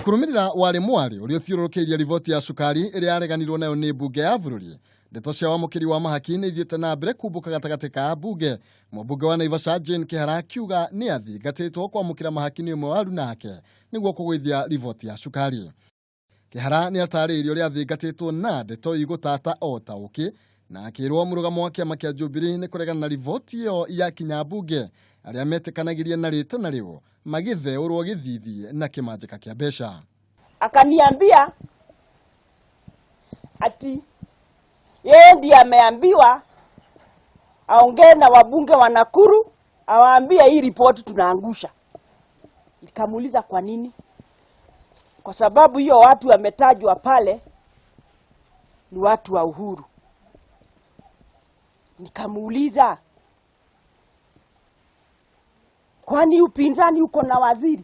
Kurumirira wale mwari uri uthiurukiria rivoti ya cukari iri yareganirwo nayo ni mbunge ya bururi. Ndeto cia wamukiri wa mahaki ni ithiete na mbere kumbuka gatagati ka mbunge. Mũmbunge wa Naivasha Jane Kihara akiuga ni athingatĩtwo kwamũkĩra mahaki ni ũmwe wa aruna ake nĩguo kũgũithia rivoti ya cukari. Kihara ni atarĩirie ũrĩa athingatĩtwo na ndeto igũtata o ta ũki na akĩrwo mũrũgamo wa kĩama kĩa Jubilee nĩ kũregana na rivoti ĩyo ya kinya mbunge arĩa metĩkanagirie na rĩtana rĩu magĩtheũrwo gĩthithi na kĩmanjĩka kĩa mbeca. Akaniambia ati yeye ndiye ameambiwa aongee na wabunge wa Nakuru awaambie hii report tunaangusha. Nikamuuliza kwa nini? Kwa sababu hiyo watu wametajwa pale ni watu wa Uhuru. Nikamuuliza kwani upinzani uko na waziri?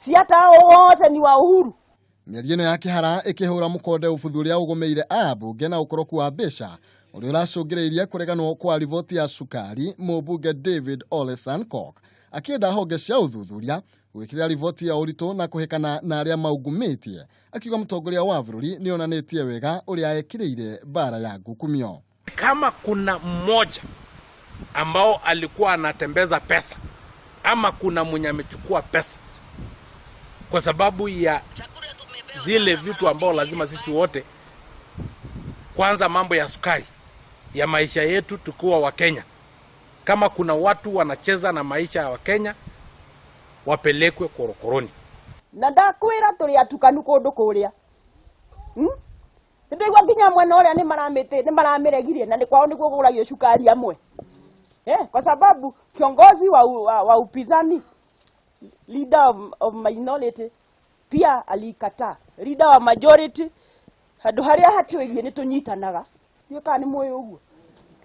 Si hata hao wote ni wa Uhuru. Mĩario ya Kihara ĩkĩhũra mũkonde ũbuthuria ũgũmĩire ambunge na ũkoroku wa mbeca ũrĩa ũracũngĩrĩirie kũreganwo kwa rivoti ya cukari. Mũmbunge David Ole Sankok akĩenda honge cia ũthuthuria gwĩkĩra rivoti ya ũritũ na kũhĩkana na arĩa maungumĩtie, akiuga mũtongoria wa bũrũri nĩonanĩtie wega ũrĩa ekĩrĩire bara ya ngukumio. Kama kuna mmoja ambao alikuwa anatembeza pesa ama kuna mwenye amechukua pesa kwa sababu ya zile vitu ambao lazima sisi wote, kwanza mambo ya sukari ya maisha yetu tukiwa wa Kenya, kama kuna watu wanacheza na maisha ya Wakenya wapelekwe korokoroni. Na ndakwira tuli atukanu kundu kuria ndigwa nginya mwena uria ni maramiregirie na ni kwao niguo guragio cukari amwe kwa sababu kiongozi wa upinzani, leader of minority, pia alikataa. Leader wa majority handu haria hatuigie ni tunyitanaga yuka ni moyo uguo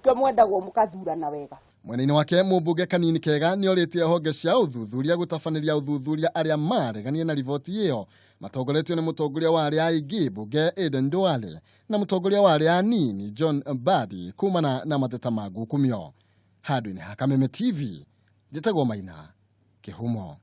twemwendagwo mukathurana wega. Mwena-inĩ wake mũmbunge Kanini Kega nĩ orĩtie honge cia ũthuthuria gũtabanĩria ũthuthuria arĩa mareganie na rivoti ĩyo, matongoretio nĩ mũtongoria wa arĩa aingĩ mbunge Aden Duale na mũtongoria wa arĩa anini John Mbadi kumana na mateta ma ngukumio. Handũ-inĩ ha Kameme TV, njĩtagwo Maina Kĩhumo.